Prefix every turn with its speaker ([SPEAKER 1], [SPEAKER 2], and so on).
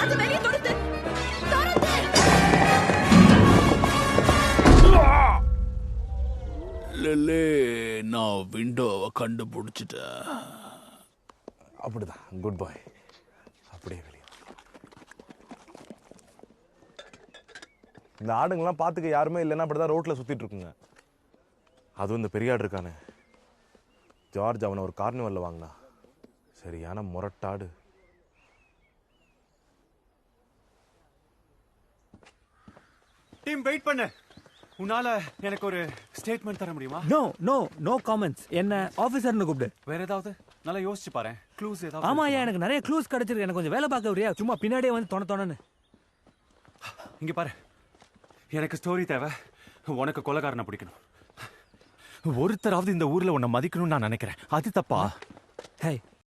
[SPEAKER 1] அது வெளிய துரத்து. துரத்து.
[SPEAKER 2] லே நான் விண்டோவை கண்டுபிடிச்சிட்டேன்.
[SPEAKER 3] அப்படிதான், குட் பாய். அப்படியே வெளியே. இந்த ஆடுங்கெல்லாம் பார்த்துக்க யாருமே இல்லைன்னா அப்படிதான் ரோட்டில் சுற்றிட்டு இருக்குங்க. அதுவும் இந்த பெரிய ஆடு இருக்கானே ஜார்ஜ், அவனை ஒரு கார்னிவலில் வாங்கினா சரியான முரட்டாடு.
[SPEAKER 4] டீம் வெயிட் பண்ணு. உன்னால எனக்கு ஒரு ஸ்டேட்மெண்ட் தர முடியுமா?
[SPEAKER 5] No no no comments. என்ன ஆபீசர்னு கூப்பிடு.
[SPEAKER 4] வேற ஏதாவது நல்லா யோசிச்சு பாரு. க்ளூஸ் ஏதாவது?
[SPEAKER 5] ஆமாயா, எனக்கு நிறைய க்ளூஸ் கிடைச்சிருக்கு. எனக்கு கொஞ்சம் வேலை பார்க்க வரியா? சும்மா பின்னாடியே வந்து தொணன்னு.
[SPEAKER 4] இங்க பாரு, எனக்கு ஸ்டோரி தேவை. உனக்கு கொலைகாரனை பிடிக்கணும். ஒருத்தராவது இந்த ஊர்ல உன்னை மதிக்கணும்னு நான் நினைக்கிறேன். அது தப்பா?
[SPEAKER 5] ஹே,